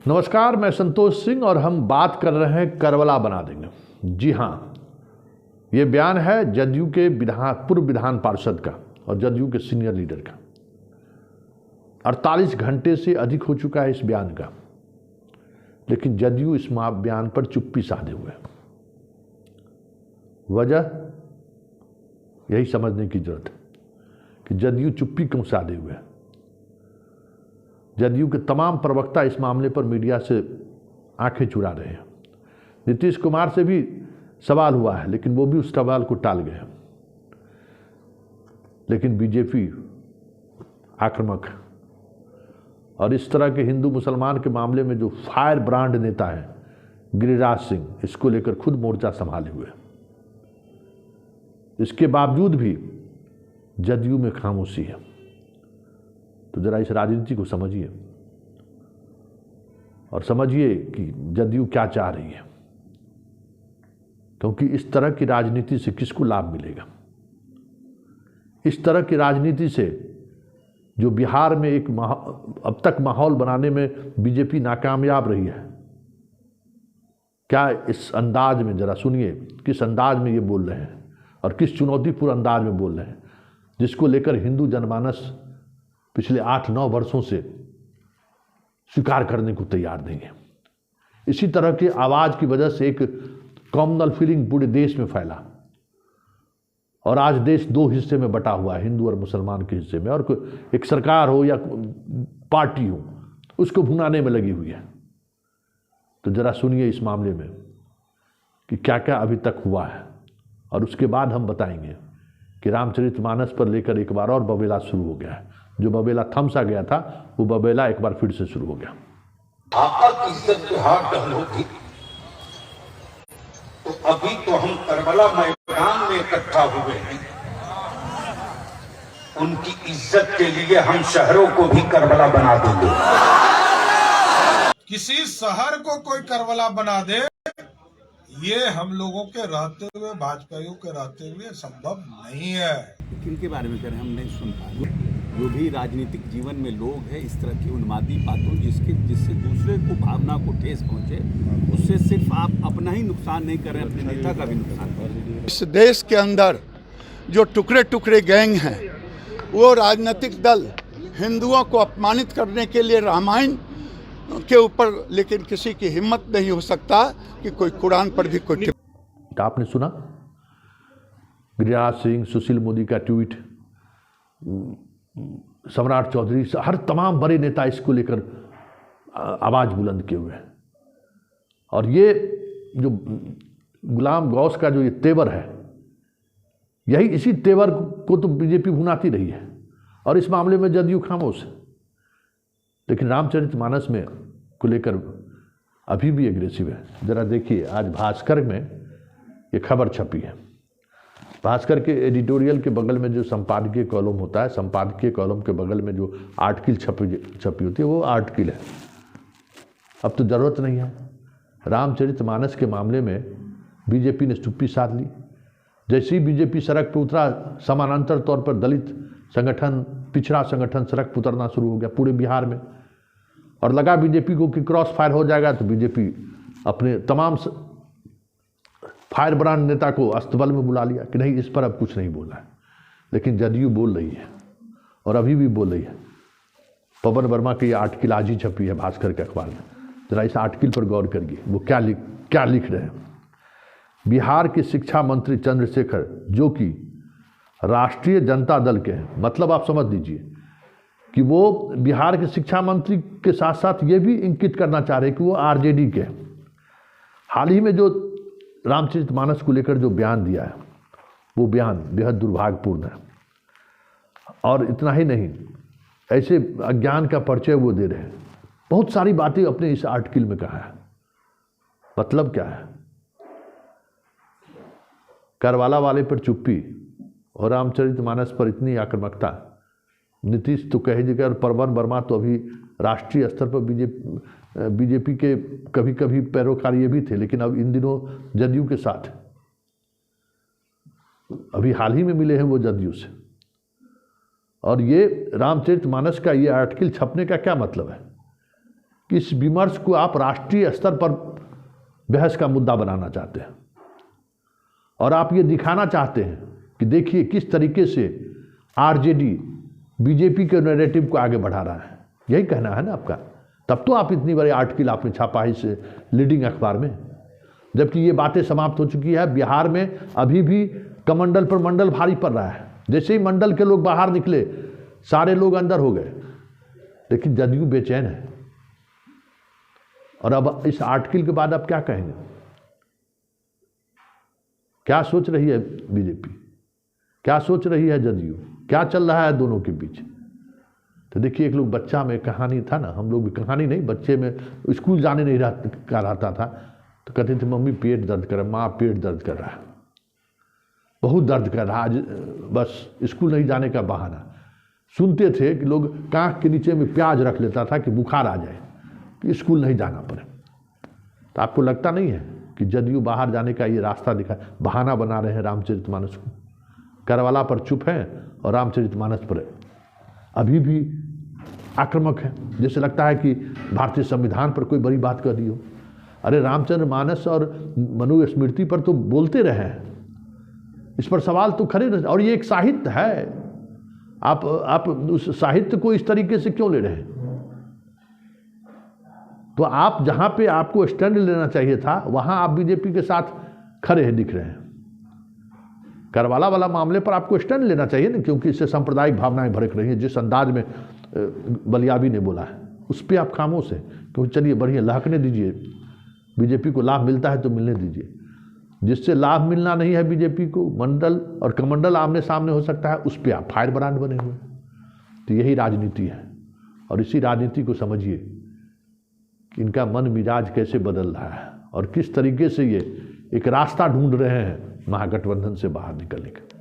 नमस्कार, मैं संतोष सिंह और हम बात कर रहे हैं करबला बना देंगे। जी हाँ, ये बयान है जदयू के पूर्व विधान पार्षद का और जदयू के सीनियर लीडर का। 48 घंटे से अधिक हो चुका है इस बयान का, लेकिन जदयू इस बयान पर चुप्पी साधे हुए है। वजह यही समझने की जरूरत है कि जदयू चुप्पी क्यों साधे हुए है। जदयू के तमाम प्रवक्ता इस मामले पर मीडिया से आंखें चुरा रहे हैं। नीतीश कुमार से भी सवाल हुआ है, लेकिन वो भी उस सवाल को टाल गए। लेकिन बीजेपी आक्रामक है और इस तरह के हिंदू मुसलमान के मामले में जो फायर ब्रांड नेता है गिरिराज सिंह, इसको लेकर खुद मोर्चा संभाले हुए। इसके बावजूद भी जदयू में खामोशी है। तो जरा इस राजनीति को समझिए और समझिए कि जदयू क्या चाह रही है, क्योंकि इस तरह की राजनीति से किसको लाभ मिलेगा। इस तरह की राजनीति से जो बिहार में एक अब तक माहौल बनाने में बीजेपी नाकामयाब रही है। क्या इस अंदाज में, जरा सुनिए किस अंदाज में ये बोल रहे हैं और किस चुनौतीपूर्ण अंदाज में बोल रहे हैं, जिसको लेकर हिंदू जनमानस पिछले 8-9 वर्षों से स्वीकार करने को तैयार नहीं है। इसी तरह की आवाज़ की वजह से एक कॉमनल फीलिंग पूरे देश में फैला और आज देश 2 हिस्से में बटा हुआ है, हिंदू और मुसलमान के हिस्से में, और एक सरकार हो या पार्टी हो उसको भुनाने में लगी हुई है। तो जरा सुनिए इस मामले में कि क्या क्या अभी तक हुआ है और उसके बाद हम बताएंगे कि रामचरितमानस पर लेकर एक बार और बबेला शुरू हो गया है। जो बबेला थम सा गया था वो बबेला एक बार फिर से शुरू हो गया। आपा की इज्जत पे हाथ डालोगी तो अभी तो हम करबला मैदान में इकट्ठा हुए हैं, उनकी इज्जत के लिए हम शहरों को भी करबला बना देंगे। किसी शहर को कोई करबला बना दे, ये हम लोगों के रहते हुए, भाजपाइयों के रहते हुए संभव नहीं है। किनके बारे में करें, हम नहीं सुन पा रहे। जो भी राजनीतिक जीवन में लोग हैं, इस तरह की उन्मादी बातों जिससे दूसरे को भावना को ठेस पहुंचे, उससे सिर्फ आप अपना ही नुकसान नहीं कर रहे, अपने नेता का भी नुकसान कर रहे हैं। इस देश के अंदर जो टुकड़े टुकड़े गैंग हैं, वो राजनीतिक दल हिंदुओं को अपमानित करने के लिए रामायण के ऊपर, लेकिन किसी की हिम्मत नहीं हो सकता कि कोई कुरान पर भी कोई। आपने सुना गिरिराज सिंह, सुशील मोदी का ट्वीट, सम्राट चौधरी, हर तमाम बड़े नेता इसको लेकर आवाज़ बुलंद किए हुए हैं। और ये जो गुलाम गौस का जो ये तेवर है, यही इसी तेवर को तो बीजेपी भुनाती रही है और इस मामले में जदयू खामोश है। लेकिन रामचरितमानस में को लेकर अभी भी एग्रेसिव है। जरा देखिए, आज भास्कर में ये खबर छपी है। भास्कर के एडिटोरियल के बगल में जो संपादकीय कॉलम होता है, संपादकीय कॉलम के बगल में जो आर्टिकल छपी होती है, वो आर्टिकल है। अब तो ज़रूरत नहीं है। रामचरितमानस के मामले में बीजेपी ने चुप्पी साध ली। जैसे ही बीजेपी सड़क पर उतरा, समानांतर तौर पर दलित संगठन, पिछड़ा संगठन सड़क पर उतरना शुरू हो गया पूरे बिहार में। और लगा बीजेपी को कि क्रॉस फायर हो जाएगा, तो बीजेपी अपने तमाम फायर ब्रांड नेता को अस्तबल में बुला लिया कि नहीं, इस पर अब कुछ नहीं बोलना है। लेकिन जदयू बोल रही है और अभी भी बोल रही है। पवन वर्मा की ये आर्टिकल आज ही छपी है भास्कर के अखबार में। जरा इस आर्टिकल पर गौर करिए, वो क्या लिख रहे हैं। बिहार के शिक्षा मंत्री चंद्रशेखर, जो कि राष्ट्रीय जनता दल के हैं, मतलब आप समझ लीजिए कि वो बिहार के शिक्षा मंत्री के साथ साथ ये भी इंगित करना चाह रहे हैं कि वो आरजेडी के हैं। हाल ही में जो रामचरितमानस को लेकर जो बयान दिया है, वो बयान बेहद दुर्भाग्यपूर्ण है। और इतना ही नहीं, ऐसे अज्ञान का परिचय वो दे रहे हैं। बहुत सारी बातें अपने इस आर्टिकल में कहा है। मतलब क्या है? करवाला वाले पर चुप्पी और रामचरितमानस पर इतनी आक्रामकता। नीतीश तो कह दीजिएगा, और पवन वर्मा तो अभी राष्ट्रीय स्तर पर बीजेपी के कभी कभी पैरोकार ये भी थे, लेकिन अब इन दिनों जदयू के साथ, अभी हाल ही में मिले हैं वो जदयू से। और ये रामचरितमानस का ये आर्टिकल छपने का क्या मतलब है कि इस विमर्श को आप राष्ट्रीय स्तर पर बहस का मुद्दा बनाना चाहते हैं और आप ये दिखाना चाहते हैं कि देखिए किस तरीके से आरजेडी बीजेपी के नैरेटिव को आगे बढ़ा रहा है। यही कहना है ना आपका। तब तो आप इतनी बड़ी आर्टिकल आपने छापा है इस लीडिंग अखबार में, जबकि ये बातें समाप्त हो चुकी है। बिहार में अभी भी कमंडल पर मंडल भारी पड़ रहा है। जैसे ही मंडल के लोग बाहर निकले सारे लोग अंदर हो गए, लेकिन जदयू बेचैन है। और अब इस आर्टिकल के बाद आप क्या कहेंगे? क्या सोच रही है बीजेपी, क्या सोच रही है जदयू, क्या चल रहा है दोनों के बीच? तो देखिए, एक लोग बच्चा में कहानी था ना, हम लोग भी कहानी नहीं, बच्चे में स्कूल जाने नहीं रहता था तो कहते थे मम्मी पेट दर्द कर रहा है, माँ पेट दर्द कर रहा है, बहुत दर्द कर रहा है, आज बस स्कूल नहीं जाने का बहाना। सुनते थे कि लोग कांख के नीचे में प्याज रख लेता था कि बुखार आ जाए, कि स्कूल नहीं जाना पड़े। तो आपको लगता नहीं है कि जदयू बाहर जाने का ये रास्ता दिखा, बहाना बना रहे हैं रामचरितमानस को? करवाला पर चुप है और रामचरितमानस पर अभी भी आक्रामक है, जैसे लगता है कि भारतीय संविधान पर कोई बड़ी बात कर दी हो। अरे रामचरितमानस और मनुस्मृति पर तो बोलते रहे हैं, इस पर सवाल तो खड़े रहे। और ये एक साहित्य है, आप उस साहित्य को इस तरीके से क्यों ले रहे हैं? तो आप जहाँ पे आपको स्टैंड लेना चाहिए था वहाँ आप बीजेपी के साथ खड़े हैं, दिख रहे हैं। करवाला वाला मामले पर आपको स्टैंड लेना चाहिए ना, क्योंकि इससे सांप्रदायिक भावनाएं भड़क रही हैं। जिस अंदाज में बलियाबी ने बोला है उस पर आप खामोश हैं, क्योंकि चलिए बढ़िया लहकने दीजिए, बीजेपी को लाभ मिलता है तो मिलने दीजिए। जिससे लाभ मिलना नहीं है बीजेपी को, मंडल और कमंडल आमने सामने हो सकता है, उस पर आप फायर ब्रांड बने हुए। तो यही राजनीति है और इसी राजनीति को समझिए कि इनका मन मिजाज कैसे बदल रहा है और किस तरीके से ये एक रास्ता ढूंढ रहे हैं महागठबंधन से बाहर निकलने का।